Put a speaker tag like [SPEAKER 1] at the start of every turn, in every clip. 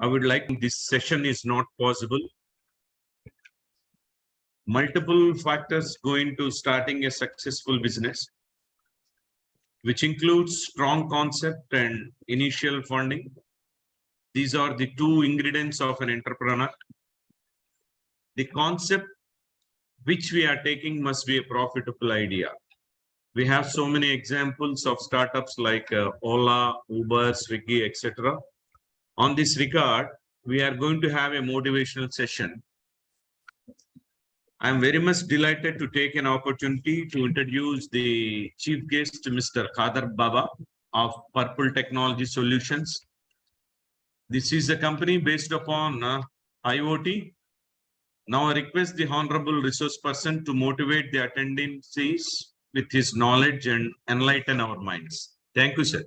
[SPEAKER 1] I would like this session is not possible. Multiple factors go into starting a successful business, which includes strong concept and initial funding. These are the two ingredients of an entrepreneur. The concept which we are taking must be a profitable idea. We have so many examples of startups like Ola, Uber, Swiggy, etc. On this regard, we are going to have a motivational session. I am very much delighted to take an opportunity to introduce the chief guest, Mr. Khadar Baba of Purple Technology Solutions. This is a company based upon IoT. Now I request the Honorable Resource Person to motivate the attendees with his knowledge and enlighten our minds. Thank you, sir.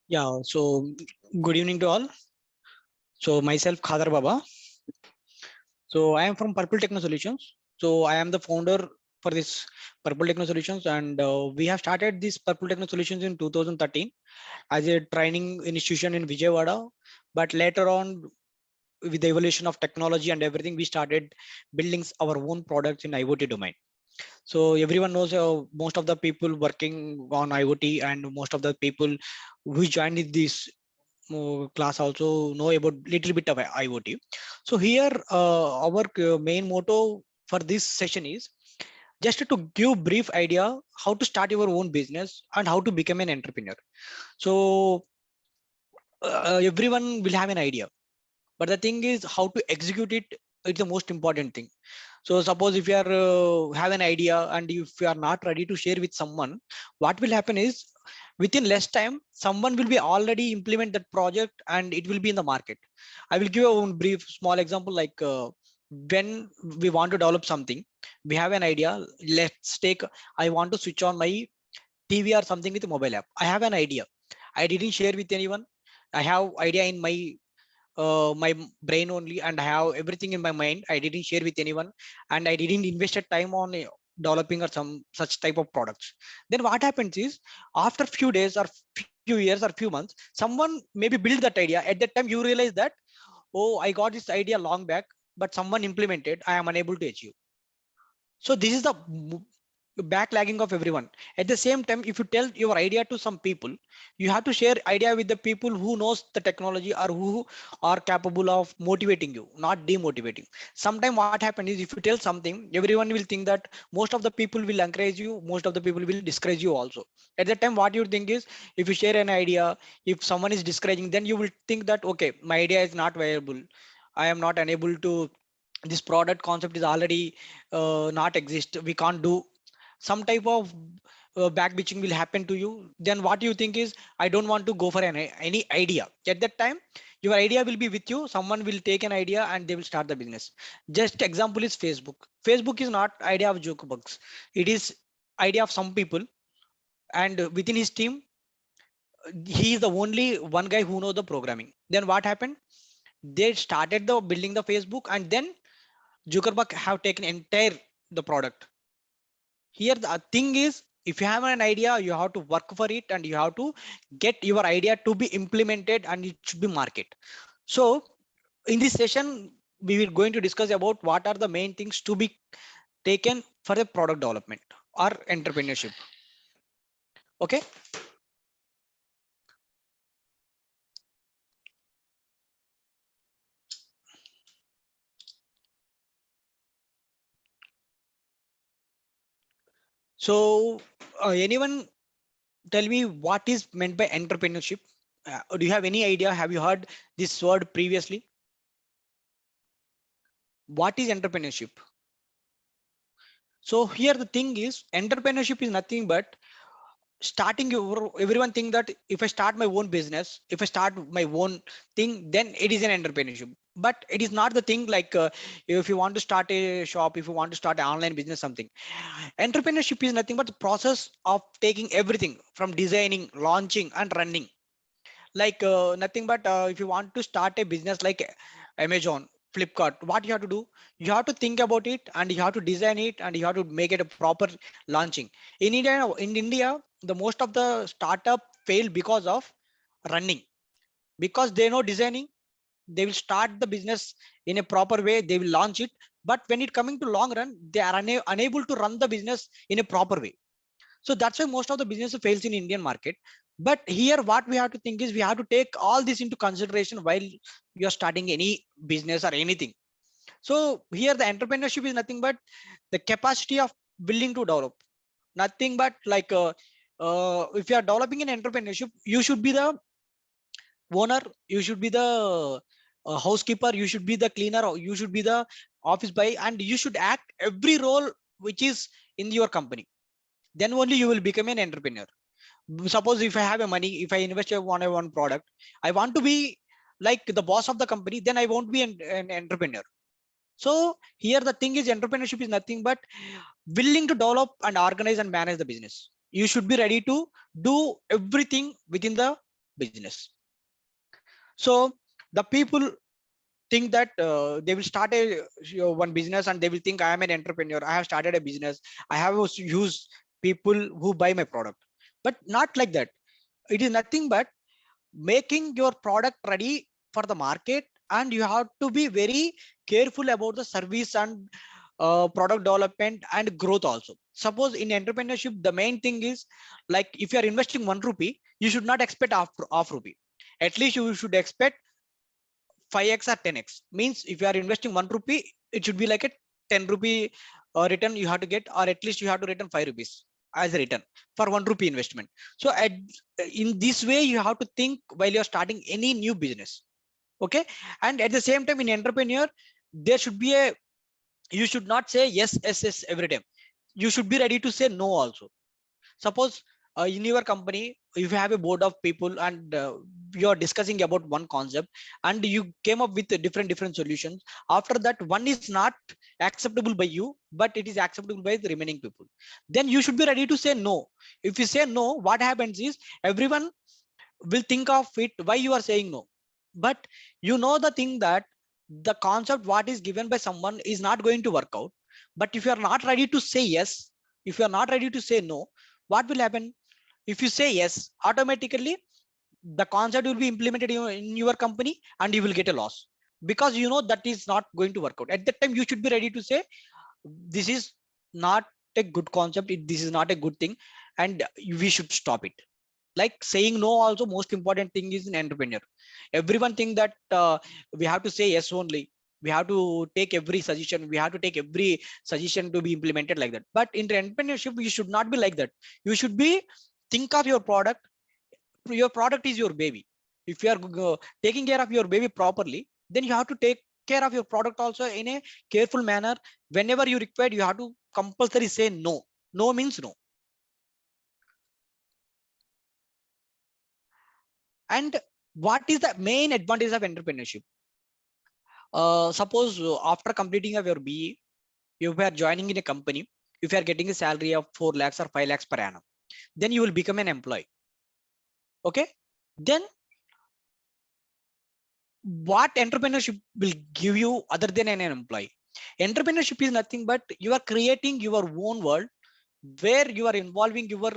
[SPEAKER 2] Yeah, so good evening to all. So myself, Khadar Baba. So I am from Purple Techno Solutions. So I am the founder for this Purple Techno Solutions, and we have started this Purple Techno Solutions in 2013 as a training institution in Vijayawada. But later on, with the evolution of technology and everything, we started building our own products in IoT domain. So everyone knows most of the people working on IoT and most of the people who joined this class also know about little bit of IoT. So here our main motto for this session is just to give brief idea how to start your own business and how to become an entrepreneur. So everyone will have an idea, but the thing is how to execute it. It's the most important thing. So suppose if you are have an idea and if you are not ready to share with someone, what will happen is within less time someone will be already implement that project and it will be in the market. I will give a brief small example, like when we want to develop something, we have an idea. Let's take, I want to switch on my TV or something with a mobile app. I have an idea, I didn't share with anyone. I have idea in my brain only, and I have everything in my mind. I didn't share with anyone, and I didn't invest time on developing or some such type of products. Then what happens is after few days or few years or few months, someone maybe build that idea. At that time you realize that, oh, I got this idea long back, but someone implemented, I am unable to achieve. So this is the backlagging of everyone. At the same time, if you tell your idea to some people, you have to share idea with the people who knows the technology or who are capable of motivating you, not demotivating. Sometimes what happens is if you tell something, everyone will think that most of the people will encourage you, most of the people will discourage you also. At that time what you think is, if you share an idea, if someone is discouraging, then you will think that, okay, my idea is not viable, I am not unable to, this product concept is already not exist, we can't do. Some type of back bitching will happen to you. Then what you think is, I don't want to go for any idea. At that time your idea will be with you, someone will take an idea and they will start the business. Just example is Facebook. Facebook is not idea of Zuckerberg, it is idea of some people, and within his team he is the only one guy who knows the programming. Then what happened, they started the building the Facebook, and then Zuckerberg have taken entire the product. Here the thing is, if you have an idea, you have to work for it and you have to get your idea to be implemented and it should be market. So in this session we will going to discuss about what are the main things to be taken for the product development or entrepreneurship. Okay. So anyone tell me what is meant by entrepreneurship? Do you have any idea? Have you heard this word previously? What is entrepreneurship? So here the thing is, entrepreneurship is nothing but starting your, everyone think that if I start my own business, if I start my own thing, then it is an entrepreneurship. But it is not the thing like if you want to start a shop, if you want to start an online business, something. Entrepreneurship is nothing but the process of taking everything from designing, launching and running. Like nothing but if you want to start a business like Amazon, Flipkart, what you have to do, you have to think about it and you have to design it and you have to make it a proper launching. In India, the most of the startup fail because of running. because they know designing. They will start the business in a proper way. They will launch it. But when it coming to long run, they are unable to run the business in a proper way. So that's why most of the business fails in Indian market. But here, what we have to think is we have to take all this into consideration while you are starting any business or anything. So here the entrepreneurship is nothing but the capacity of willing to develop. Nothing but like if you are developing an entrepreneurship, you should be the owner, you should be the housekeeper, you should be the cleaner, or you should be the office boy, and you should act every role which is in your company. Then only you will become an entrepreneur. Suppose if I have a money, if I invest in one product, I want to be like the boss of the company, then I won't be an entrepreneur. So here the thing is entrepreneurship is nothing but willing to develop and organize and manage the business. You should be ready to do everything within the business. So the people think that they will start a one business and they will think I am an entrepreneur. I have started a business. I have used people who buy my product, but not like that. It is nothing but making your product ready for the market, and you have to be very careful about the service and product development and growth also. Suppose in entrepreneurship, the main thing is like if you are investing 1 rupee, you should not expect half rupee. At least you should expect 5x or 10x. Means if you are investing 1 rupee, it should be like a 10 rupee return you have to get, or at least you have to return 5 rupees as a return for 1 rupee investment. So in this way, you have to think while you're starting any new business. Okay. And at the same time, in entrepreneur, there should be a, you should not say yes, yes, yes every time. You should be ready to say no also. Suppose in your company, if you have a board of people and you are discussing about one concept and you came up with different solutions. After that, one is not acceptable by you, but it is acceptable by the remaining people. Then you should be ready to say no. If you say no, what happens is everyone will think of it why you are saying no. But you know the thing that the concept what is given by someone is not going to work out. But if you are not ready to say yes, if you are not ready to say no, what will happen? If you say yes, automatically the concept will be implemented in your company and you will get a loss, because you know that is not going to work out. At that time, you should be ready to say this is not a good concept, this is not a good thing, and we should stop it. Like saying no also most important thing is in entrepreneur. Everyone think that we have to say yes only, we have to take every suggestion, we have to take every suggestion to be implemented like that. But in entrepreneurship, you should not be like that. You should be think of your product. Your product is your baby. If you are taking care of your baby properly, then you have to take care of your product also in a careful manner. Whenever you require, you have to compulsory say no. No means no. And what is the main advantage of entrepreneurship? Suppose after completing of your BE, if you are joining in a company, if you are getting a salary of 4 lakhs or 5 lakhs per annum, then you will become an employee. Okay. Then what entrepreneurship will give you other than an employee? Entrepreneurship is nothing but you are creating your own world, where you are involving your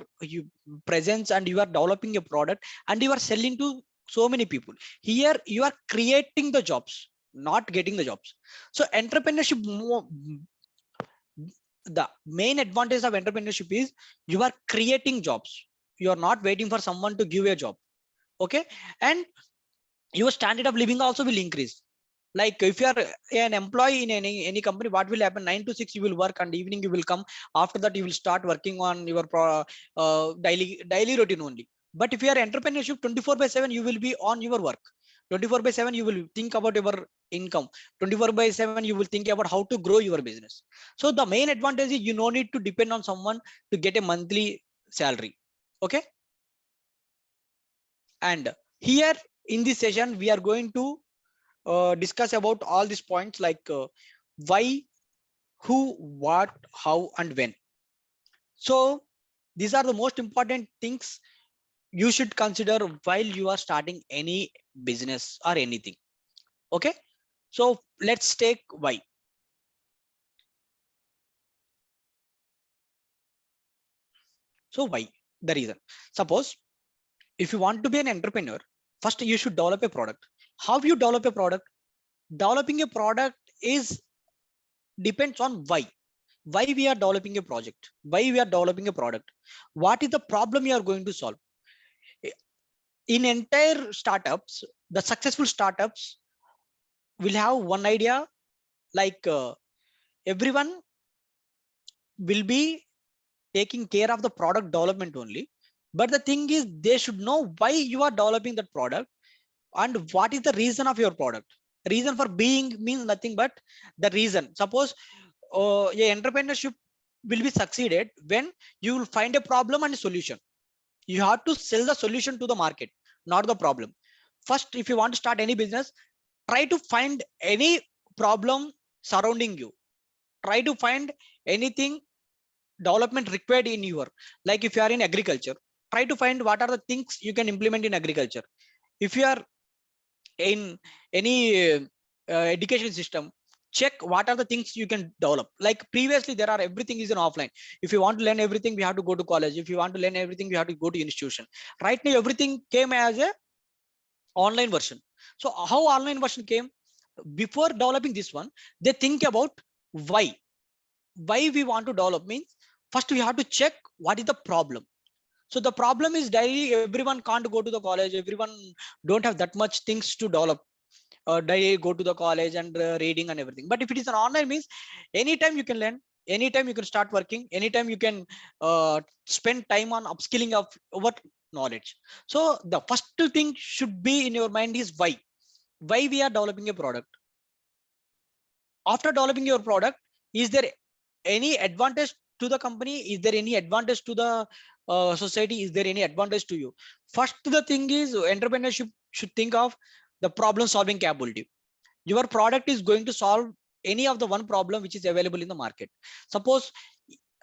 [SPEAKER 2] presence and you are developing a product and you are selling to so many people. Here you are creating the jobs, not getting the jobs. So entrepreneurship, the main advantage of entrepreneurship is you are creating jobs. You are not waiting for someone to give you a job. Okay. And your standard of living also will increase. Like if you are an employee in any company, what will happen? 9 to 6 you will work and evening you will come. After that, you will start working on your daily routine only. But if you are entrepreneurship, 24/7 you will be on your work. 24/7 you will think about your income. 24/7 you will think about how to grow your business. So the main advantage is you no need to depend on someone to get a monthly salary. Okay. And here in this session, we are going to discuss about all these points like why, who, what, how, and when. So these are the most important things you should consider while you are starting any business or anything. Okay. So let's take why. So why? The reason. Suppose if you want to be an entrepreneur, First, you should develop a product. How you develop a product? Developing a product is depends on why we are developing a project, why we are developing a product, what is the problem you are going to solve. In entire startups, the successful startups will have one idea, like everyone will be taking care of the product development only, but the thing is they should know why you are developing that product and what is the reason of your product. Reason for being means nothing but the reason. Suppose a entrepreneurship will be succeeded when you will find a problem and a solution. You have to sell the solution to the market, not the problem. First, if you want to start any business, try to find any problem surrounding you. Try to find anything development required in your, like if you are in agriculture, try to find what are the things you can implement in agriculture. If you are in any education system, check what are the things you can develop. Like previously there are everything is in offline. If you want to learn everything, we have to go to college. If you want to learn everything, we have to go to institution. Right now everything came as a online version. So how online version came? Before developing this one, they think about why we want to develop. Means first we have to check what is the problem. So the problem is daily everyone can't go to the college, everyone don't have that much things to develop, daily go to the college and reading and everything. But if it is an online means, anytime you can learn, anytime you can start working, anytime you can spend time on upskilling of what knowledge. So the first thing should be in your mind is why we are developing a product. After developing your product, is there any advantage to the company? Is there any advantage to the society? Is there any advantage to you? First, the thing is entrepreneurship should think of the problem solving capability. Your product is going to solve any of the one problem which is available in the market. Suppose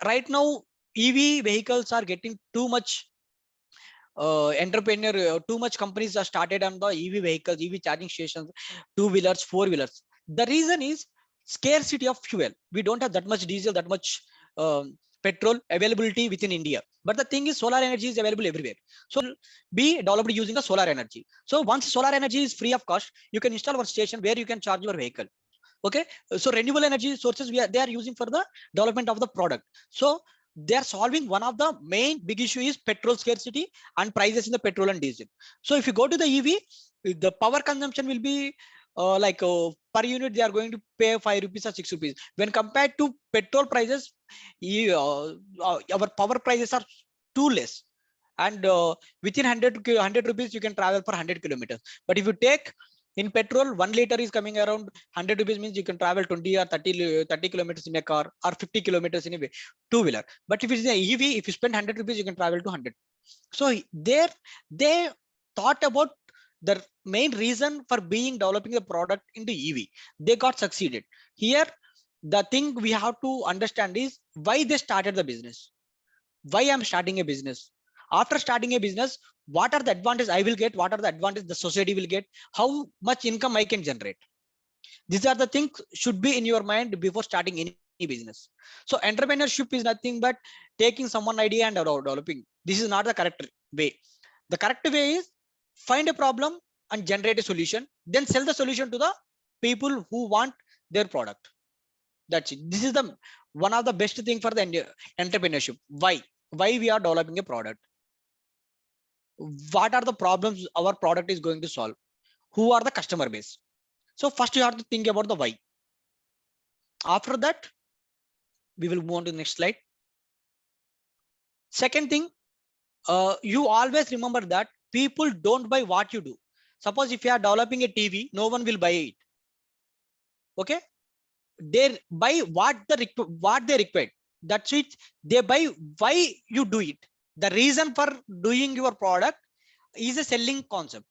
[SPEAKER 2] right now EV vehicles are getting too much too much companies are started on the EV vehicles, EV charging stations, two-wheelers, four-wheelers. The reason is scarcity of fuel. We don't have that much diesel, that much petrol availability within India. But the thing is solar energy is available everywhere. So be developed using the solar energy. So once solar energy is free of cost, you can install one station where you can charge your vehicle. Okay, so renewable energy sources they are using for the development of the product. So they are solving one of the main big issue is petrol scarcity and prices in the petrol and diesel. So if you go to the EV, the power consumption will be per unit they are going to pay 5 rupees or 6 rupees. When compared to petrol prices, our power prices are too less. And within 100 rupees you can travel for 100 kilometers. But if you take in petrol, 1 liter is coming around 100 rupees, means you can travel 20 or 30 kilometers in a car or 50 kilometers in a two-wheeler. But if it's an EV, if you spend 100 rupees, you can travel to 100. So there they thought about the main reason for being developing the product into EV. They got succeeded. Here, the thing we have to understand is why they started the business. Why I'm starting a business? After starting a business, what are the advantages I will get? What are the advantages the society will get? How much income I can generate? These are the things should be in your mind before starting any business. So entrepreneurship is nothing but taking someone idea and developing. This is not the correct way. The correct way is find a problem and generate a solution, then sell the solution to the people who want their product. That's it. This is the one of the best thing for the entrepreneurship. Why we are developing a product? What are the problems our product is going to solve? Who are the customer base? So first you have to think about the why. After that, we will move on to the next slide. Second thing, you always remember that people don't buy what you do. Suppose if you are developing a TV, no one will buy it. Okay, they buy what they require. That's it. They buy why you do it. The reason for doing your product is a selling concept.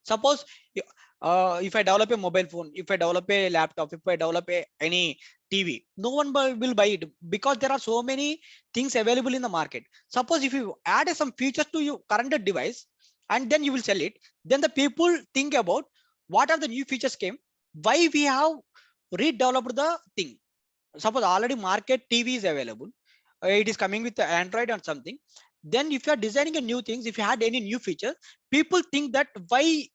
[SPEAKER 2] Suppose if I develop a mobile phone, if I develop a laptop, if I develop any TV, no one will buy it because there are so many things available in the market. Suppose if you add some features to your current device and then you will sell it, then the people think about what are the new features came, why we have redeveloped the thing. Suppose already market TV is available, it is coming with the Android or something. Then if you are designing a new things, if you had any new feature, people think that why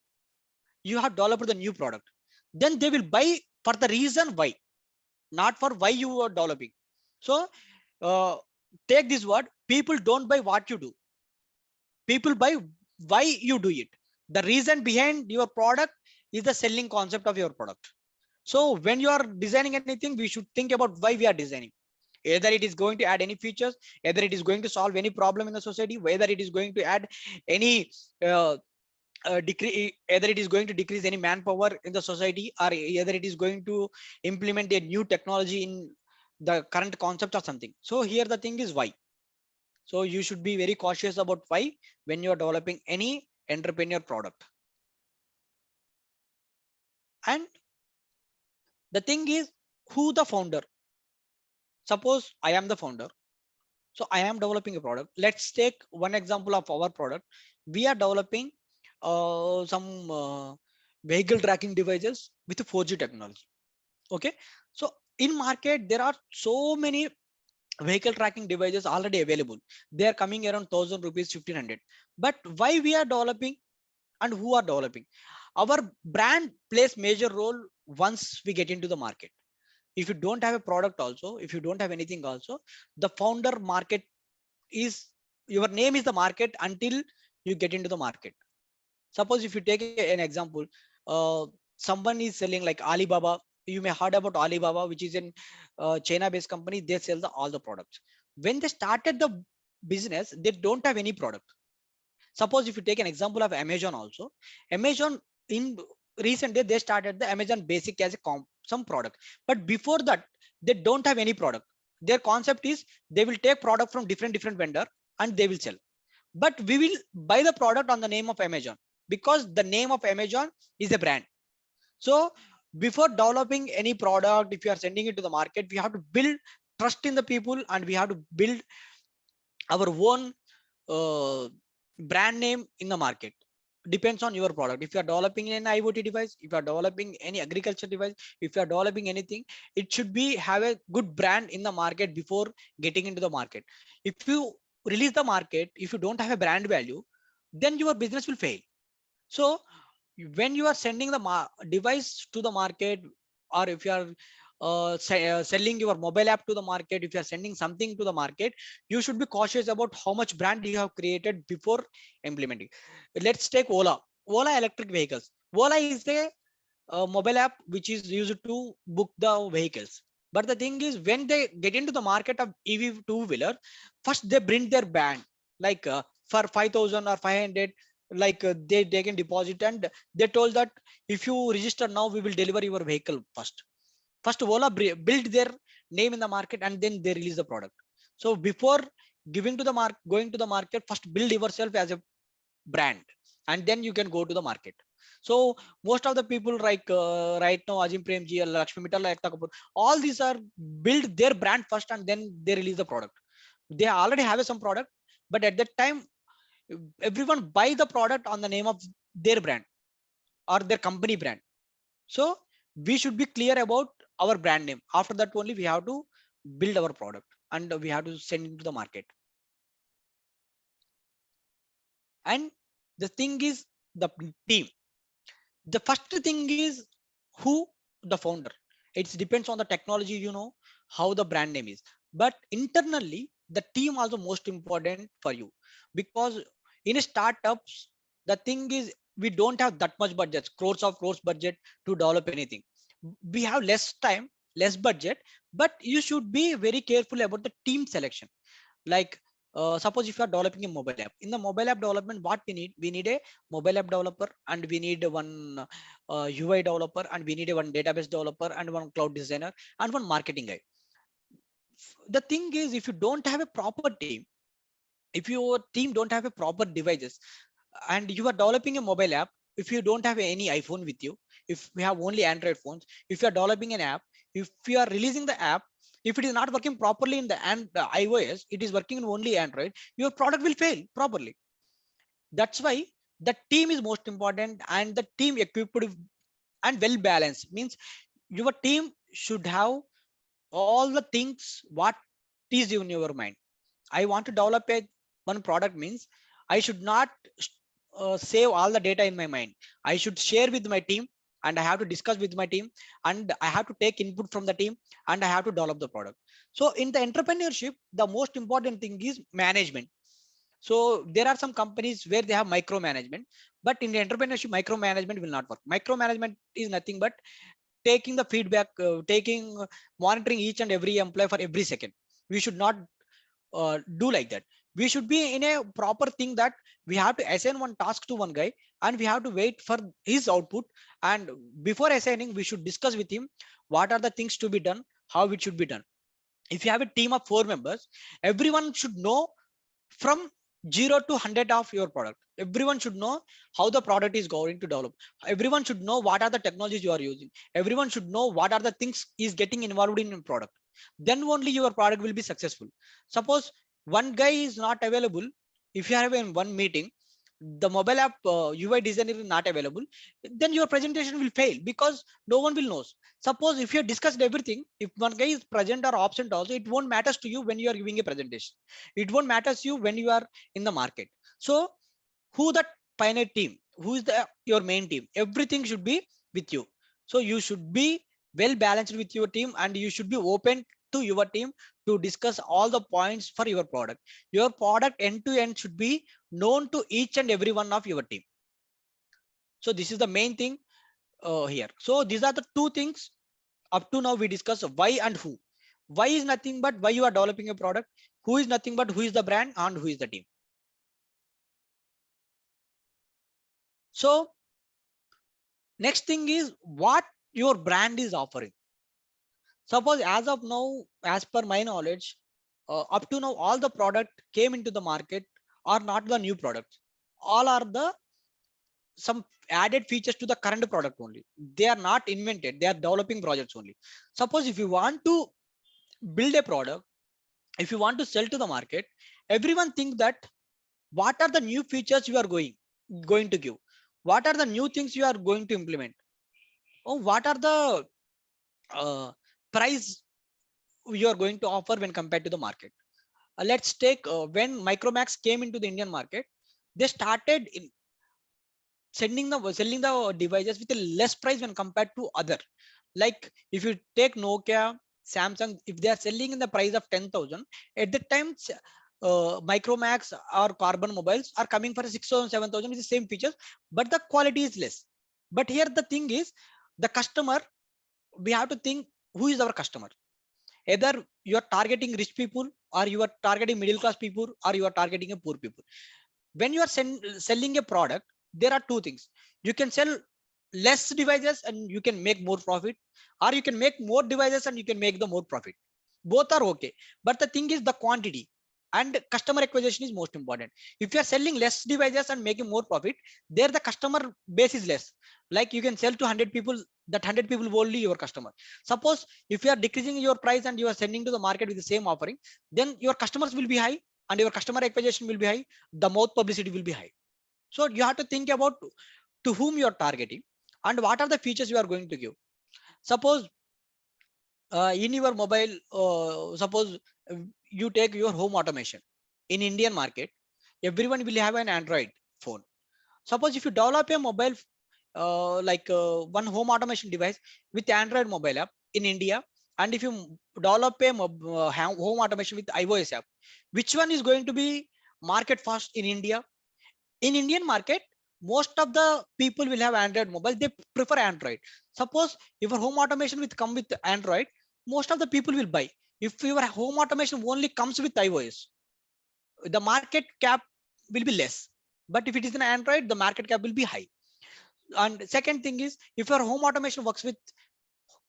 [SPEAKER 2] you have developed the new product, then they will buy for the reason why, not for why you are developing. So uh, take this word, people don't buy what you do, people buy why you do it. The reason behind your product is the selling concept of your product. So when you are designing anything, we should think about why we are designing. Either it is going to add any features, either it is going to solve any problem in the society, whether it is going to add any decrease, either it is going to decrease any manpower in the society, or either it is going to implement a new technology in the current concept or something. So here the thing is why. So you should be very cautious about why when you are developing any entrepreneur product. And the thing is, who the founder? Suppose I am the founder. So I am developing a product. Let's take one example of our product. We are developing some vehicle tracking devices with 4G technology. Okay. So in market, there are so many vehicle tracking devices already available. They are coming around 1,000 rupees, 1,500. But why we are developing and who are developing? Our brand plays major role once we get into the market. If you don't have a product also, if you don't have anything also, the founder market is, your name is the market until you get into the market. Suppose if you take an example, uh, someone is selling like Alibaba. You may heard about Alibaba, which is in China based company. They sell all the products. When they started the business, they don't have any product. Suppose if you take an example of Amazon also, Amazon in recent day they started the Amazon Basic as a some product, but before that they don't have any product. Their concept is they will take product from different vendor and they will sell, but we will buy the product on the name of Amazon because the name of Amazon is a brand. So before developing any product, if you are sending it to the market, we have to build trust in the people and we have to build our own uh, brand name in the market. Depends on your product. If you are developing an IoT device, if you are developing any agriculture device, if you are developing anything, it should be have a good brand in the market before getting into the market. If you release the market, if you don't have a brand value, then your business will fail. So when you are sending the device to the market, or if you are selling your mobile app to the market, if you are sending something to the market, you should be cautious about how much brand you have created before implementing. Let's take Ola electric vehicles. Ola is a mobile app which is used to book the vehicles. But the thing is, when they get into the market of EV two-wheeler, first they bring their brand, like for 5,000 or 500, like they take in deposit, and they told that if you register now, we will deliver your vehicle first. First, Ola build their name in the market and then they release the product. So before giving to the market, going to the market, first build yourself as a brand and then you can go to the market. So most of the people like right now Azim Premji, Lakshmi Mittal, Ekta Kapoor, all these are build their brand first and then they release the product. They already have some product, but at that time everyone buy the product on the name of their brand or their company brand. So we should be clear about our brand name. After that only we have to build our product and we have to send it to the market. And the thing is, the team, the first thing is who the founder. It depends on the technology, you know, how the brand name is, but internally the team also most important for you, because in startups the thing is we don't have that much budget, crores budget to develop anything. We have less time, less budget, but you should be very careful about the team selection. Like suppose if you are developing a mobile app, in the mobile app development, what we need a mobile app developer, and we need one UI developer, and we need a one database developer, and one cloud designer, and one marketing guy. The thing is, if you don't have a proper team, if your team don't have a proper devices, and you are developing a mobile app, if you don't have any iPhone with you, if we have only Android phones, if you are developing an app, if you are releasing the app, if it is not working properly in the iOS, it is working in only Android, your product will fail properly. That's why the team is most important, and the team equipped and well balanced means your team should have all the things what is in your mind. I want to develop a one product means I should not save all the data in my mind. I should share with my team, and I have to discuss with my team, and I have to take input from the team, and I have to develop the product. So in the entrepreneurship, the most important thing is management. So there are some companies where they have micromanagement, but in the entrepreneurship, micromanagement will not work. Micromanagement is nothing but taking the feedback, monitoring each and every employee for every second. We should not do like that. We should be in a proper thing that we have to assign one task to one guy, and we have to wait for his output. And before assigning, we should discuss with him what are the things to be done, how it should be done. If you have a team of 4 members, everyone should know from 0 to 100 of your product. Everyone should know how the product is going to develop. Everyone should know what are the technologies you are using. Everyone should know what are the things is getting involved in your product. Then only your product will be successful. Suppose one guy is not available, if you have in one meeting, the mobile app UI designer is not available, then your presentation will fail because no one will know. Suppose if you have discussed everything, if one guy is present or absent also, it won't matter to you when you are giving a presentation. It won't matter to you when you are in the market. So who that pioneer team, who is the your main team, everything should be with you. So you should be well balanced with your team, and you should be open to your team to discuss all the points for your product. Your product end to end should be known to each and every one of your team. So this is the main thing here. So these are the two things up to now we discuss: why and who. Why is nothing but why you are developing a product. Who is nothing but who is the brand and who is the team. So next thing is what your brand is offering. Suppose as of now, as per my knowledge, up to now, all the product came into the market are not the new products. All are the some added features to the current product only. They are not invented. They are developing projects only. Suppose if you want to build a product, if you want to sell to the market, everyone think that what are the new features you are going to give? What are the new things you are going to implement? Oh, what are the uh, price you are going to offer when compared to the market? Let's take when Micromax came into the Indian market, they started in selling the devices with a less price when compared to other. Like if you take Nokia, Samsung, if they are selling in the price of 10,000, at that time Micromax or Carbon mobiles are coming for 6,000, 7,000 with the same features, but the quality is less. But here the thing is, the customer, we have to think who is our customer. Either you are targeting rich people, or you are targeting middle class people, or you are targeting a poor people. When you are selling a product, there are two things. You can sell less devices and you can make more profit, or you can make more devices and you can make the more profit. Both are okay, but the thing is the quantity and customer acquisition is most important. If you are selling less devices and making more profit, there the customer base is less. Like you can sell to 100 people, that 100 people will only your customer. Suppose if you are decreasing your price and you are sending to the market with the same offering, then your customers will be high and your customer acquisition will be high, the mouth publicity will be high. So you have to think about to whom you are targeting and what are the features you are going to give. Suppose in your mobile, suppose you take your home automation. In Indian market, everyone will have an Android phone. Suppose if you develop a mobile one home automation device with Android mobile app in India, and if you develop a home automation with iOS app, which one is going to be market fast in India? In Indian market, most of the people will have Android mobile. They prefer Android. Suppose if your home automation will come with Android, most of the people will buy. If your home automation only comes with iOS, the market cap will be less. But if it is an Android, the market cap will be high. And second thing is, if your home automation works with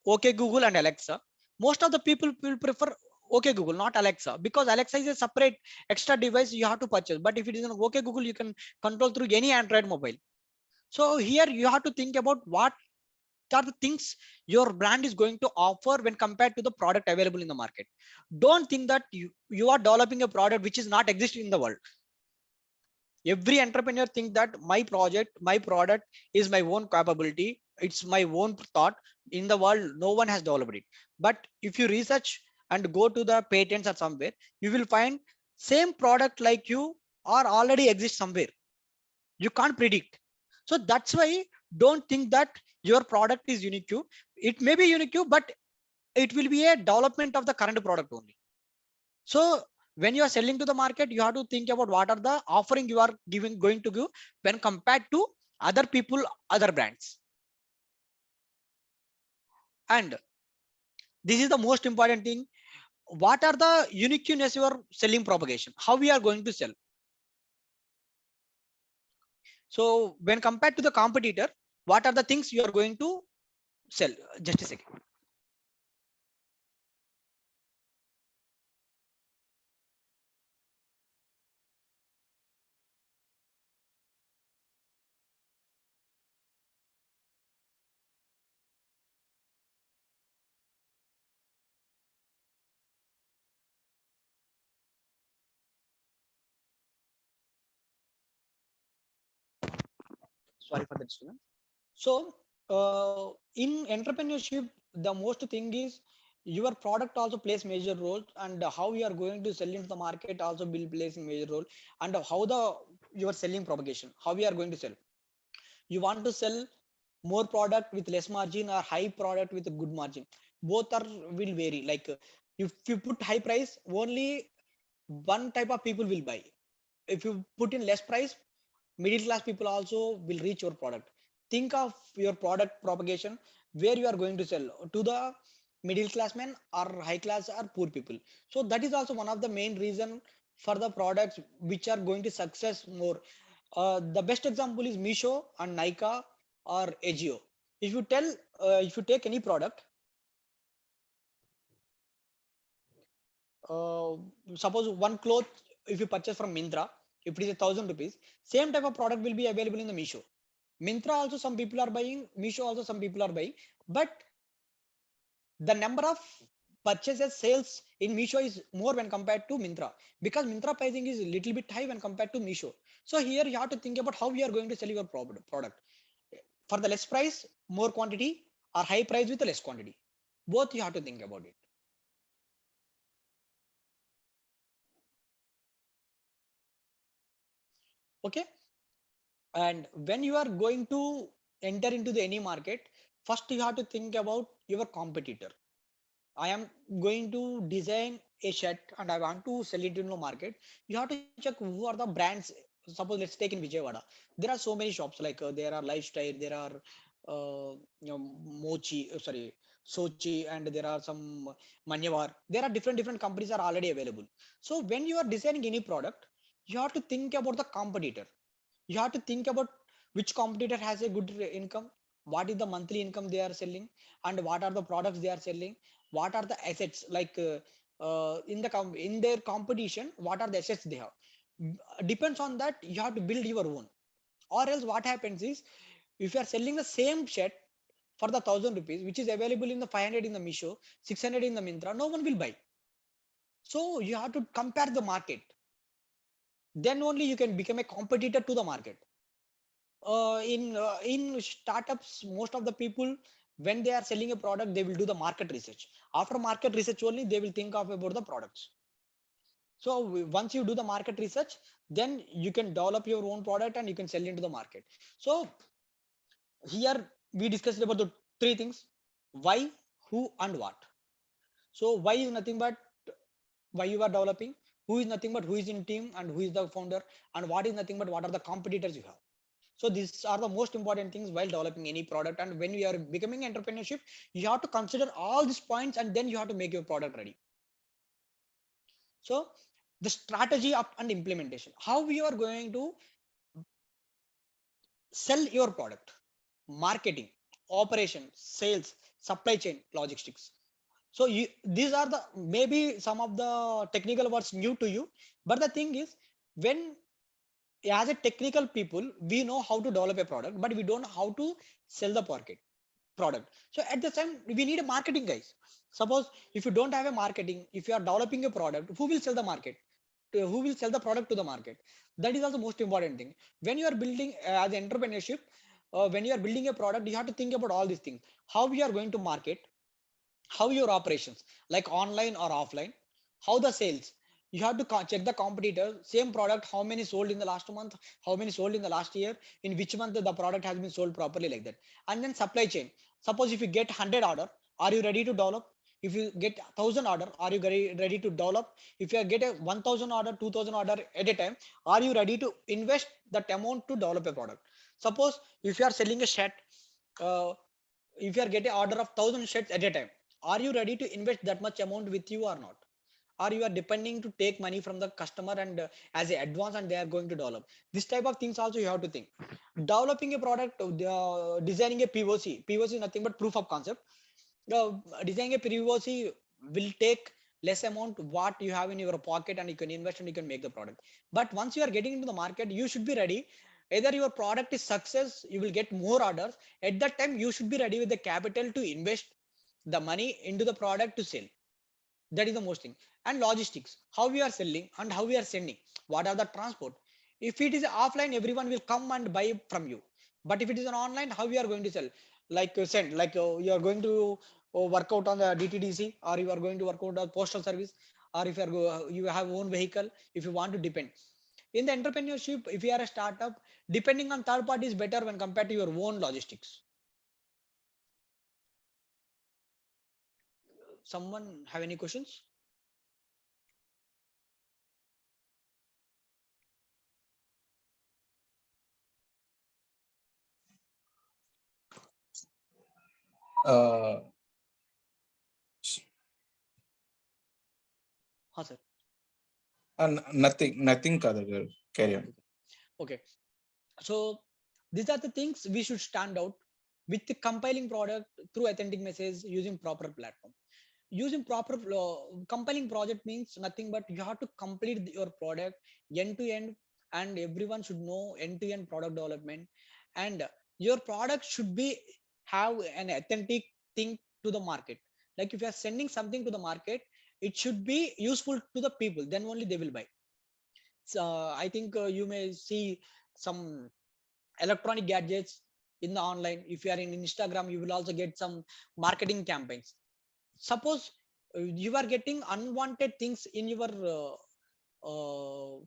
[SPEAKER 2] OK Google and Alexa, most of the people will prefer OK Google, not Alexa, because Alexa is a separate extra device you have to purchase. But if it is an OK Google, you can control through any Android mobile. So here you have to think about what are the things your brand is going to offer when compared to the product available in the market. Don't think that you are developing a product which is not existing in the world. Every entrepreneur think that my product is my own capability, it's my own thought. In the world no one has developed it. But if you research and go to the patents or somewhere, you will find same product like you or already exist somewhere. You can't predict. So that's why don't think that your product is unique. It may be unique, but it will be a development of the current product only. So when you are selling to the market, you have to think about what are the offering you are going to give when compared to other people, other brands. And this is the most important thing. What are the uniqueness your selling propagation? How we are going to sell? So when compared to the competitor, what are the things you are going to sell? Just a second. Sorry for the disturbance. So in entrepreneurship, the most thing is your product also plays major role, and how you are going to sell into the market also will plays a major role, and how the your selling propagation, how we are going to sell. You want to sell more product with less margin or high product with a good margin. Both are will vary. Like if you put high price, only one type of people will buy. If you put in less price, middle class people also will reach your product. Think of your product propagation, where you are going to sell to the middle class men or high class or poor people. So that is also one of the main reason for the products which are going to success more. The best example is Misho and Nika or Agio. If you tell, if you take any product, uh, suppose one cloth, if you purchase from Mintra, if it is 1,000 rupees, same type of product will be available in the Misho. Mintra also some people are buying, Misho also some people are buying, but the number of purchases sales in Misho is more when compared to Mintra, because Mintra pricing is a little bit high when compared to Misho. So here you have to think about how you are going to sell your product. For the less price, more quantity, or high price with less quantity. Both you have to think about it. Okay. And when you are going to enter into the any market, first you have to think about your competitor. I am going to design a shirt and I want to sell it in the market. You have to check who are the brands. Suppose let's take in Vijayawada. There are so many shops like there are Lifestyle, there are Mochi, sorry, Sochi, and there are some Manyavar. There are different companies are already available. So when you are designing any product, you have to think about the competitor. You have to think about which competitor has a good income, what is the monthly income they are selling, and what are the products they are selling, what are the assets like in the in their competition, what are the assets they have. Depends on that, you have to build your own. Or else what happens is, if you are selling the same shirt for the 1,000 rupees, which is available in the 500 in the Misho, 600 in the Mintra, no one will buy. So you have to compare the market, then only you can become a competitor to the market. In startups, most of the people, when they are selling a product, they will do the market research. After market research only, they will think of about the products. So once you do the market research, then you can develop your own product and you can sell into the market. So here we discussed about the three things: why, who, and what. So why is nothing but why you are developing, who is nothing but who is in team and who is the founder, and what is nothing but what are the competitors you have. So these are the most important things while developing any product. And when you are becoming entrepreneurship, you have to consider all these points and then you have to make your product ready. So the strategy up and implementation, how we are going to sell your product, marketing, operation, sales, supply chain, logistics. So these are the maybe some of the technical words new to you, but the thing is, when as a technical people, we know how to develop a product, but we don't know how to sell the product. So at the time, we need a marketing guys. Suppose if you don't have a marketing, if you are developing a product, who will sell the market? Who will sell the product to the market? That is also most important thing. When you are building as entrepreneurship, when you are building a product, you have to think about all these things: how we are going to market, how your operations, like online or offline, how the sales. You have to check the competitor, same product, how many sold in the last month, how many sold in the last year, in which month the product has been sold properly, like that. And then supply chain. Suppose if you get 100 order, are you ready to develop? If you get 1,000 order, are you ready to develop? If you get a 1,000 order, 2,000 order at a time, are you ready to invest that amount to develop a product? Suppose if you are selling a shirt, uh, if you are getting order of 1,000 shirts at a time, are you ready to invest that much amount with you or not? Or you are depending to take money from the customer and as a advance, and they are going to develop this type of things also you have to think. Developing a product, designing a POC is nothing but proof of concept. Designing a POC will take less amount what you have in your pocket, and you can invest and you can make the product. But once you are getting into the market, you should be ready. Either your product is success, you will get more orders. At that time, you should be ready with the capital to invest the money into the product to sell. That is the most thing. And logistics, how we are selling and how we are sending, what are the transport. If it is offline, everyone will come and buy from you. But if it is an online, how we are going to sell? Like send, like you are going to work out on the DTDC, or you are going to work out on postal service, or if you are you have own vehicle, if you want to depend. In the entrepreneurship, if you are a startup, depending on third party is better when compared to your own logistics. Someone have any questions?
[SPEAKER 3] Uh,
[SPEAKER 2] Huh, sir.
[SPEAKER 3] nothing, Kadagar. Carry on.
[SPEAKER 2] Okay. So these are the things we should stand out with the compiling product through authentic message using proper platform. Using proper compiling project means nothing but you have to complete your product end to end, and everyone should know end to end product development. And your product should be have an authentic thing to the market. Like if you are sending something to the market, it should be useful to the people, then only they will buy. So I think you may see some electronic gadgets in the online. If you are in Instagram, you will also get some marketing campaigns. Suppose you are getting unwanted things in your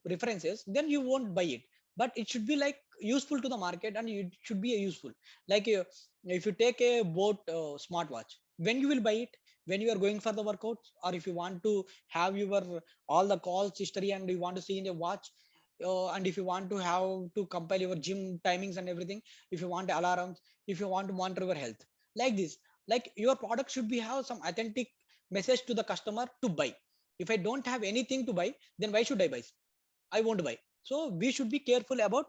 [SPEAKER 2] references, then you won't buy it. But it should be like useful to the market, and it should be a useful. Like if you take a boat smartwatch, when you will buy it? When you are going for the workouts, or if you want to have your all the calls history and you want to see in your watch, and if you want to have to compile your gym timings and everything, if you want alarms, if you want to monitor your health, like this. Like your product should be have some authentic message to the customer to buy. If I don't have anything to buy, then why should I buy? I won't buy. So we should be careful about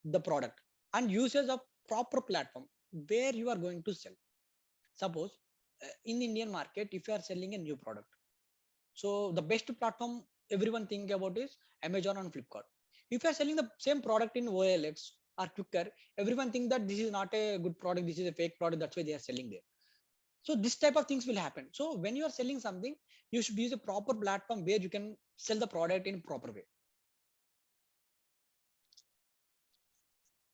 [SPEAKER 2] the product and usage of proper platform where you are going to sell. Suppose in the Indian market, if you are selling a new product, so the best platform everyone think about is Amazon and Flipkart. If you are selling the same product in OLX or Quicker, everyone think that this is not a good product, this is a fake product, that's why they are selling there. So this type of things will happen. So when you are selling something, you should use a proper platform where you can sell the product in proper way.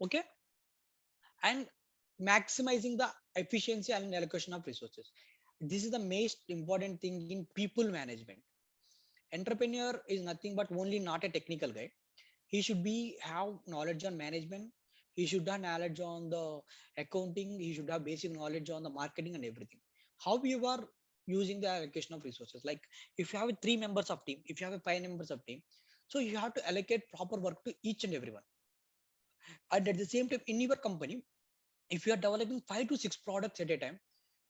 [SPEAKER 2] Okay. And maximizing the efficiency and allocation of resources, this is the most important thing in people management. Entrepreneur is nothing but only not a technical guy. He should be have knowledge on management, he should have knowledge on the accounting, he should have basic knowledge on the marketing and everything. How you are using the allocation of resources, like if you have 3 members of team, if you have 5 members of team, so you have to allocate proper work to each and everyone. And at the same time, in your company, if you are developing 5 to 6 products at a time,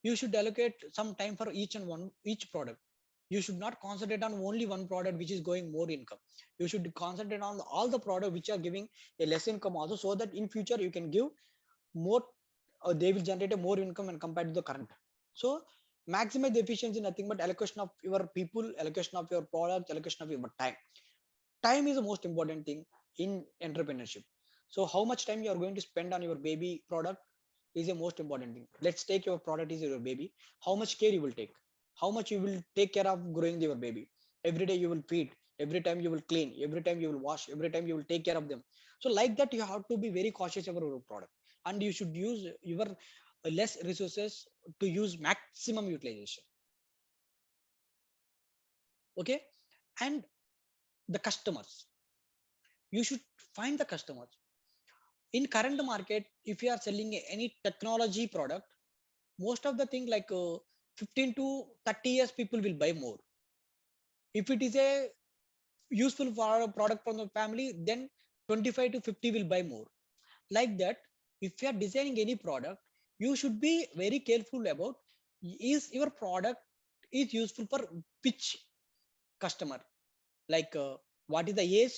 [SPEAKER 2] you should allocate some time for each product. You should not concentrate on only one product which is going more income. You should concentrate on all the product which are giving a less income also, so that in future you can give more, they will generate a more income and compared to the current. So maximize the efficiency, nothing but allocation of your people, allocation of your product, allocation of your time. Time is the most important thing in entrepreneurship. So how much time you are going to spend on your baby product is the most important thing. Let's take your product is your baby. How much care you will take? How much you will take care of growing your baby? Every day you will feed, every time you will clean, every time you will wash, every time you will take care of them. So like that, you have to be very cautious about your product, and you should use your less resources to use maximum utilization. Okay. And the customers. You should find the customers. In current market, if you are selling any technology product, most of the thing like 15 to 30 years people will buy more. If it is a useful for a product from the family, then 25 to 50 will buy more. Like that, if you are designing any product, you should be very careful about is your product is useful for which customer, like what is the age,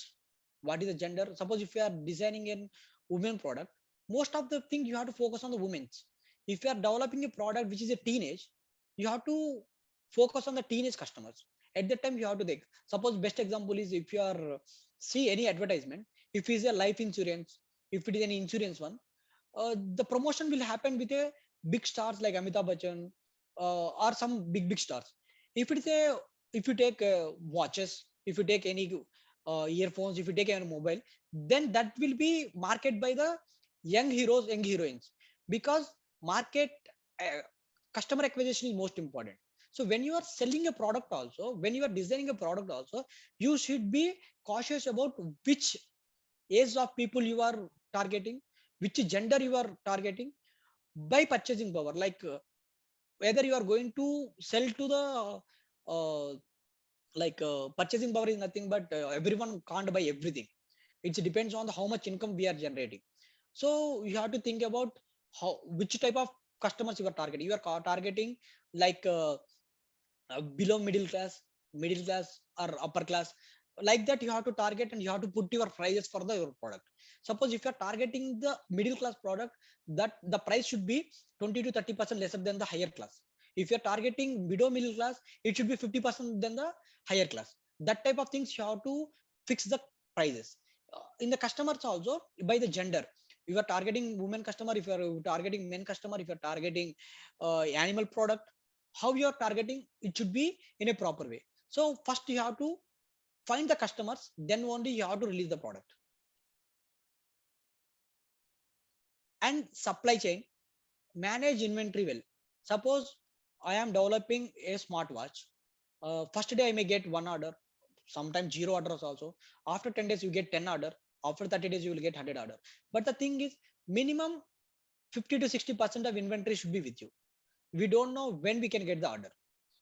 [SPEAKER 2] what is the gender. Suppose if you are designing a women product, most of the thing you have to focus on the women's. If you are developing a product which is a teenage, you have to focus on the teenage customers. At that time you have to think. Suppose best example is if you are see any advertisement, if it is a life insurance, if it is an insurance one, the promotion will happen with a big stars like Amitabh Bachchan, or some big stars. If it is a, if you take watches, if you take any earphones, if you take any mobile, then that will be marketed by the young heroes, young heroines, because market uh, customer acquisition is most important. So when you are selling a product also, when you are designing a product also, you should be cautious about which age of people you are targeting, which gender you are targeting by purchasing power. Like whether you are going to sell to the uh, purchasing power is nothing but everyone can't buy everything. It depends on how much income we are generating. So you have to think about how, which type of customers you are targeting. You are targeting like below middle class or upper class. Like that you have to target, and you have to put your prices for the your product. Suppose if you are targeting the middle class product, that the price should be 20 to 30% lesser than the higher class. If you are targeting below middle class, it should be 50% than the higher class. That type of things you have to fix the prices. In the customers also, by the gender, you are targeting women customer, if you are targeting men customer, if you are targeting animal product, how you are targeting, it should be in a proper way. So first you have to find the customers, then only you have to release the product. And supply chain, manage inventory well. Suppose I am developing a smartwatch. First day I may get one order, sometimes zero orders also. After 10 days you get 10 order. After 30 days you will get 100 order. But the thing is, minimum 50 to 60% of inventory should be with you. We don't know when we can get the order.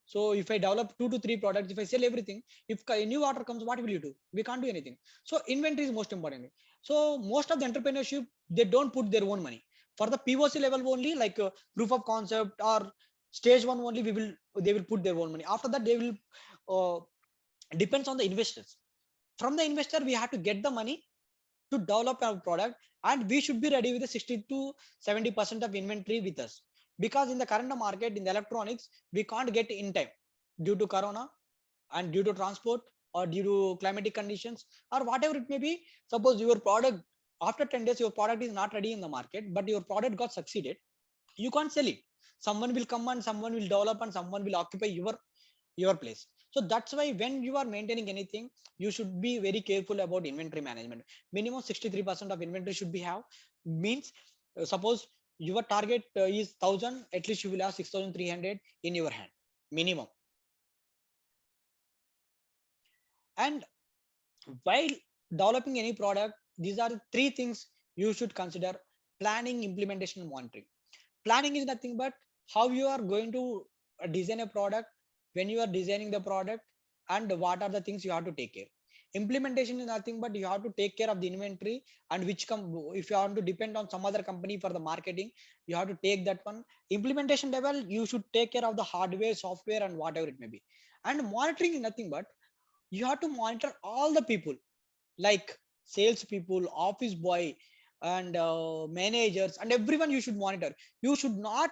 [SPEAKER 2] So if I develop 2 to 3 products, if I sell everything, if a new order comes, what will you do? We can't do anything. So inventory is most important. So most of the entrepreneurship, they don't put their own money. For the POC level only, like proof of concept or stage one only, they will put their own money. After that, they will depends on the investors. From the investor, we have to get the money to develop our product, and we should be ready with the 60 to 70% of inventory with us, because in the current market in the electronics we can't get in time due to corona and due to transport or due to climatic conditions or whatever it may be. Suppose your product, after 10 days your product is not ready in the market, but your product got succeeded, you can't sell it. Someone will come and someone will develop and someone will occupy your place. So that's why when you are maintaining anything, you should be very careful about inventory management. Minimum 63% of inventory should be have. Means suppose your target is 1000, at least you will have 6300 in your hand minimum. And while developing any product, these are the three things you should consider: planning, implementation, and monitoring. Planning is nothing but how you are going to design a product, when you are designing the product, and what are the things you have to take care. Implementation is nothing but you have to take care of the inventory, and which if you want to depend on some other company for the marketing, you have to take that one. Implementation level, you should take care of the hardware, software, and whatever it may be. And monitoring is nothing but you have to monitor all the people, like sales people, office boy, and managers, and everyone you should monitor. You should not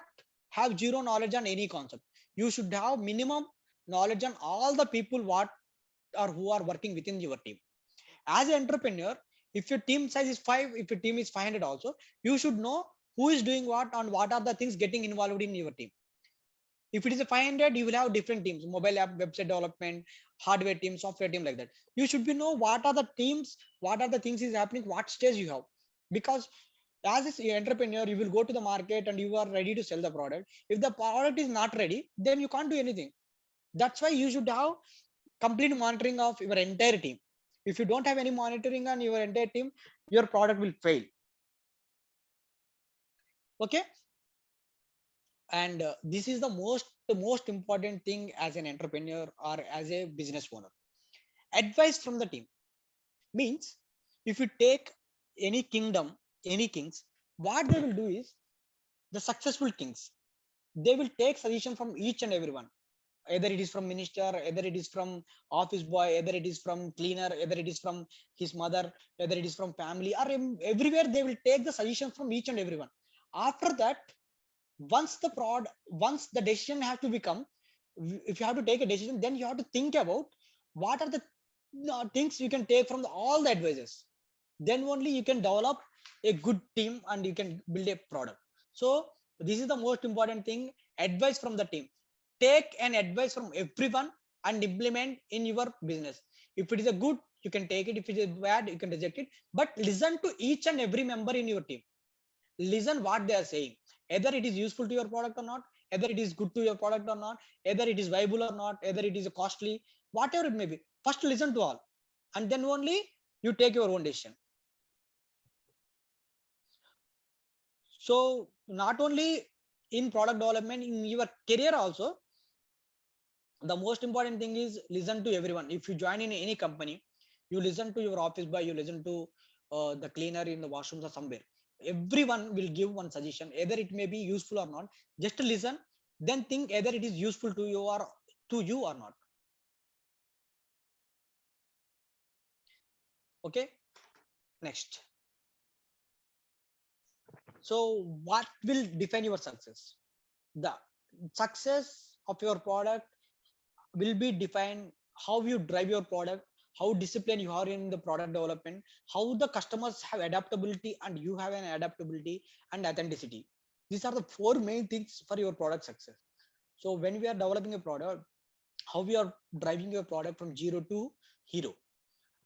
[SPEAKER 2] have zero knowledge on any concept. You should have minimum knowledge on all the people what or who are working within your team. As an entrepreneur, if your team size is 5, if your team is 500 also, you should know who is doing what and what are the things getting involved in your team. If it is a 500, you will have different teams: mobile app, website development, hardware team, software team, like that. You should be know what are the teams, what are the things is happening, what stage you have. Because as an entrepreneur, you will go to the market and you are ready to sell the product. If the product is not ready, then you can't do anything. That's why you should have complete monitoring of your entire team. If you don't have any monitoring on your entire team, your product will fail. Okay. And this is the most important thing as an entrepreneur or as a business owner. Advice from the team means, if you take any kingdom, any kings, what they will do is, the successful kings, they will take suggestion from each and everyone, either it is from minister, either it is from office boy, either it is from cleaner, either it is from his mother, whether it is from family, or everywhere they will take the suggestion from each and everyone. After that, once the decision has to become, if you have to take a decision, then you have to think about what are the things you can take from all the advisors. Then only you can develop a good team and you can build a product. So this is the most important thing. Advice from the team, take an advice from everyone and implement in your business. If it is a good, you can take it. If it is bad, you can reject it, but listen to each and every member in your team. Listen what they are saying, either it is useful to your product or not, either it is good to your product or not, either it is viable or not, either it is costly, whatever it may be. First listen to all, and then only you take your own decision. So not only in product development, in your career also, the most important thing is listen to everyone. If you join in any company, you listen to your office boy, you listen to the cleaner in the washrooms or somewhere. Everyone will give one suggestion, either it may be useful or not. Just listen, then think either it is useful to you or not. Okay. Next. So what will define your success? The success of your product will be defined how you drive your product, how disciplined you are in the product development, how the customers have adaptability and you have an adaptability, and authenticity. These are the four main things for your product success. So when we are developing a product, how we are driving your product from zero to hero,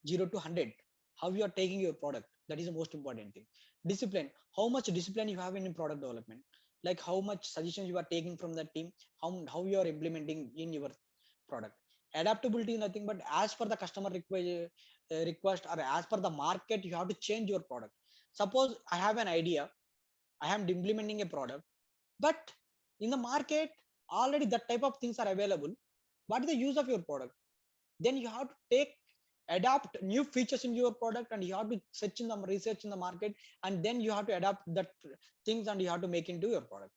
[SPEAKER 2] 0 to 100, how you are taking your product, that is the most important thing. Discipline, how much discipline you have in product development, like how much suggestions you are taking from the team, how you are implementing in your product. Adaptability is nothing but as per the customer request, or as per the market, you have to change your product. Suppose I have an idea, I am implementing a product, but in the market already that type of things are available. What is the use of your product? Then you have to adapt new features in your product, and you have to search in the research in the market, and then you have to adapt that things and you have to make into your product.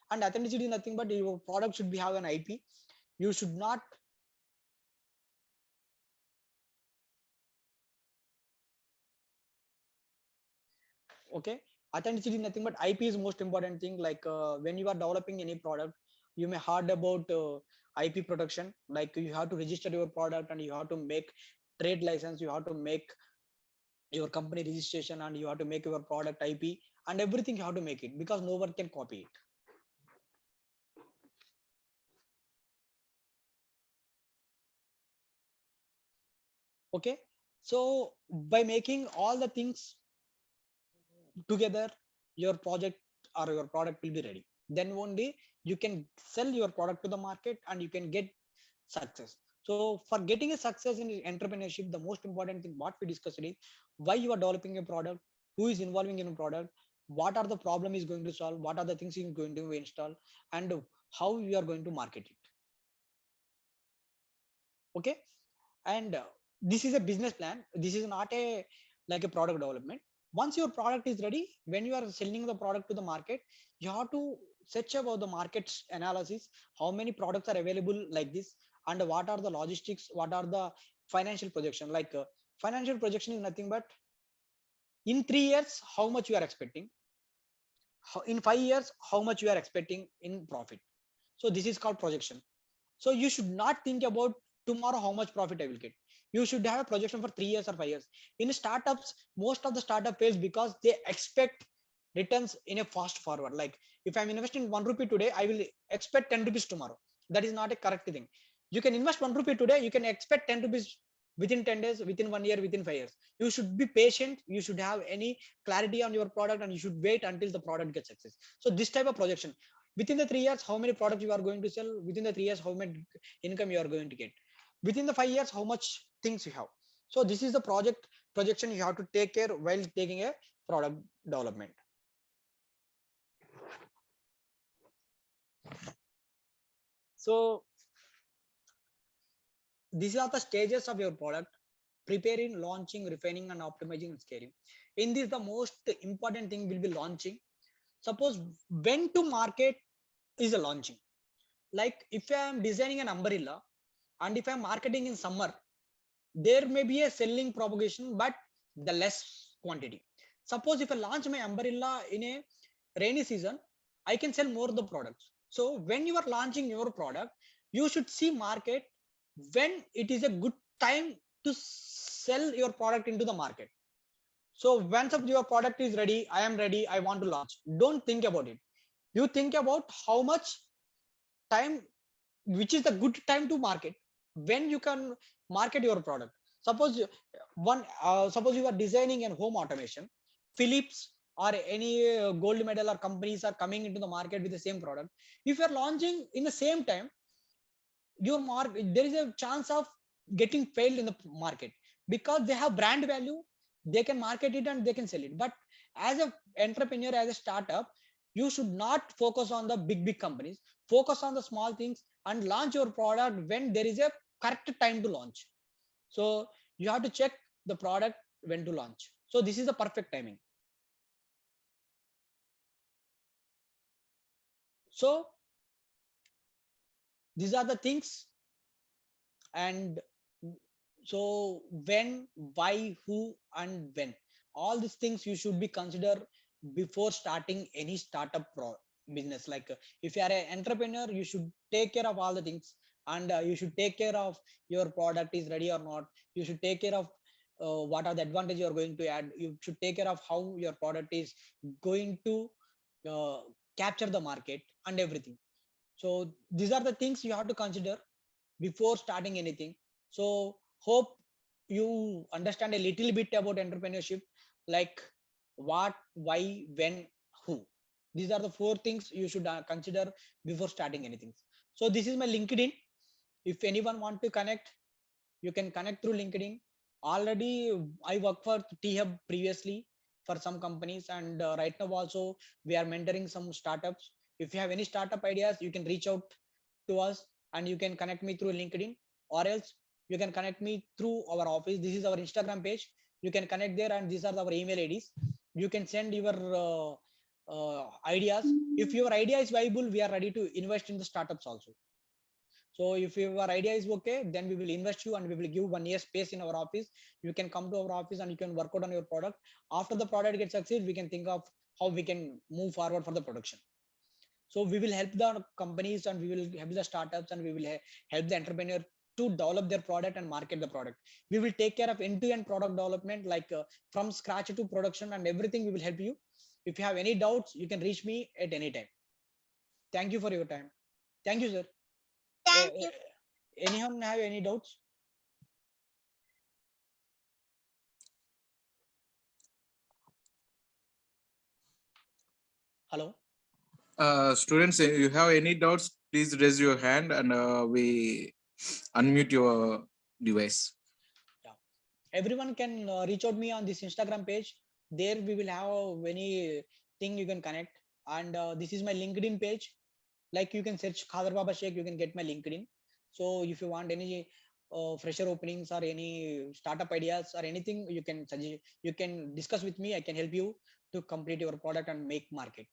[SPEAKER 2] And authenticity is nothing but your product should be have an IP. You should not okay. Authenticity is nothing but IP is most important thing. Like when you are developing any product, you may heard about IP protection, like you have to register your product and you have to make trade license, you have to make your company registration, and you have to make your product IP, and everything you have to make it, because no one can copy it. Okay. So by making all the things together, your project or your product will be ready. Then only you can sell your product to the market and you can get success. So for getting a success in entrepreneurship, the most important thing what we discussed is why you are developing a product, who is involving in a product, what are the problem is going to solve, what are the things is going to install, and how you are going to market it. Okay. And this is a business plan, this is not a like a product development. Once your product is ready, when you are selling the product to the market, you have to search about the market analysis, how many products are available like this, and what are the logistics, what are the financial projection. Like financial projection is nothing but in 3 years how much you are expecting, in 5 years how much you are expecting in profit. So this is called projection. So you should not think about tomorrow how much profit I will get. You should have a projection for 3 years or 5 years. In startups, most of the startup fails because they expect returns in a fast forward. Like if I'm investing 1 rupee today, I will expect 10 rupees tomorrow. That is not a correct thing. You can invest 1 rupee today, you can expect 10 rupees within 10 days, within 1 year, within 5 years. You should be patient. You should have any clarity on your product, and you should wait until the product gets success. So this type of projection, within the 3 years, how many products you are going to sell, within the 3 years, how much income you are going to get, within the 5 years, how much things you have. So this is the projection you have to take care while taking a product development. So these are the stages of your product: preparing, launching, refining, and optimizing and scaling. In this, the most important thing will be launching. Suppose when to market is a launching. Like if I am designing an umbrella and if I am marketing in summer, there may be a selling propagation, but the less quantity. Suppose if I launch my umbrella in a rainy season, I can sell more of the products. So when you are launching your product, you should see market when it is a good time to sell your product into the market. So once of your product is ready, I am ready, I want to launch. Don't think about it. You think about how much time, which is the good time to market, when you can market your product. Suppose suppose you are designing a home automation, Philips or any gold medal or companies are coming into the market with the same product. If you are launching in the same time, your there is a chance of getting failed in the market, because they have brand value, they can market it and they can sell it. But as a entrepreneur, as a startup, you should not focus on the big companies. Focus on the small things and launch your product when there is a correct time to launch. So you have to check the product when to launch. So this is the perfect timing. So these are the things. And so when, why, who, and when, all these things you should be consider before starting any startup business. Like if you are an entrepreneur, you should take care of all the things, and you should take care of your product is ready or not. You should take care of what are the advantage you are going to add. You should take care of how your product is going to uh, capture the market and everything. So these are the things you have to consider before starting anything. So hope you understand a little bit about entrepreneurship, like what, why, when, who. These are the four things you should consider before starting anything. So this is my LinkedIn. If anyone want to connect, you can connect through LinkedIn. Already I worked for T-Hub previously for some companies, and right now also we are mentoring some startups. If you have any startup ideas, you can reach out to us, and you can connect me through LinkedIn, or else you can connect me through our office. This is our Instagram page. You can connect there, and these are our email IDs. You can send your ideas. If your idea is viable, we are ready to invest in the startups also. So if your idea is okay, then we will invest you and we will give 1 year space in our office. You can come to our office and you can work out on your product. After the product gets succeed, we can think of how we can move forward for the production. So we will help the companies, and we will help the startups, and we will help the entrepreneur to develop their product and market the product. We will take care of end-to-end product development, like from scratch to production, and everything we will help you. If you have any doubts, you can reach me at any time. Thank you for your time. Thank you, sir.
[SPEAKER 4] Thank you.
[SPEAKER 2] Anyone have any doubts? Hello.
[SPEAKER 3] Students, if you have any doubts, please raise your hand and we unmute your device.
[SPEAKER 2] Everyone can reach out me on this Instagram page. There we will have any thing you can connect. And this is my LinkedIn page. Like you can search Khadar Baba Sheikh, you can get my LinkedIn. So if you want any fresher openings or any startup ideas or anything, you can suggest, you can discuss with me. I can help you to complete your product and make market.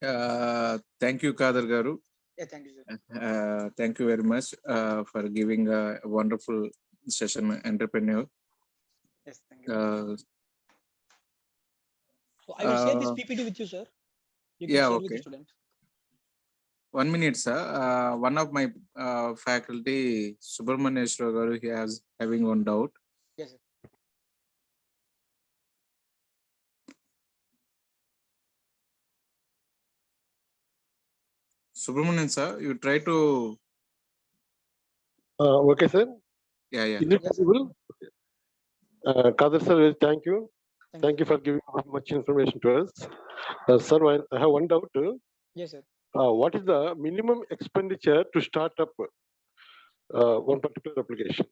[SPEAKER 3] Thank you, Kadar Garu.
[SPEAKER 2] Yeah, thank you, sir.
[SPEAKER 3] Thank you very much for giving a wonderful session, entrepreneur.
[SPEAKER 2] Yes, thank you. So I will share this
[SPEAKER 3] Uh,
[SPEAKER 2] PPT with you, sir. You can
[SPEAKER 3] yeah,
[SPEAKER 2] share with
[SPEAKER 3] okay.
[SPEAKER 2] the students.
[SPEAKER 3] 1 minute, sir. One of my faculty, Subramanyeshwar Garu, he has having one doubt.
[SPEAKER 2] Yes, sir.
[SPEAKER 3] Subramanian, sir, you try to.
[SPEAKER 4] Okay, sir.
[SPEAKER 3] Yeah, yeah.
[SPEAKER 4] Is it
[SPEAKER 2] Yes, sir.
[SPEAKER 4] possible? Kadir sir, thank you. Thank you
[SPEAKER 2] sir.
[SPEAKER 4] for giving much information to us. Sir, I have one doubt.
[SPEAKER 2] Yes, sir.
[SPEAKER 4] what is the minimum expenditure to start up one particular application?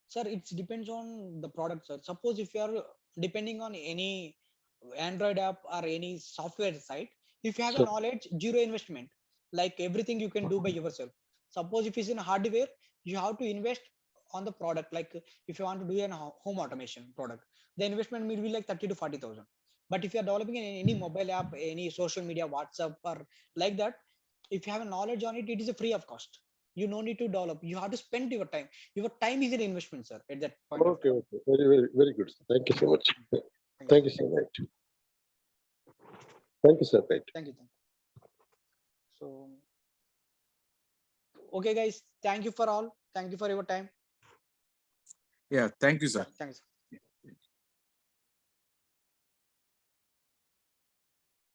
[SPEAKER 2] Sir, it depends on the product, sir. Suppose if you are depending on any Android app or any software site, if you have a
[SPEAKER 4] Sure.
[SPEAKER 2] knowledge, zero investment, like everything you can do by yourself. Suppose if it's in hardware, you have to invest on the product. Like if you want to do an home automation product, the investment will be like 30 to 40,000. But if you are developing any mobile app, any social media, WhatsApp or like that, if you have a knowledge on it, it is a free of cost. You no need to develop. You have to spend your time. Your time is an investment, sir, at that point of
[SPEAKER 4] Okay,
[SPEAKER 2] time.
[SPEAKER 4] okay. Very good. Sir. Thank you so much. Thank you so much. Thank you, sir. Right.
[SPEAKER 2] Thank you. So, okay, guys. Thank you for all. Thank you for your time.
[SPEAKER 3] Yeah, thank you, sir.
[SPEAKER 2] Thanks.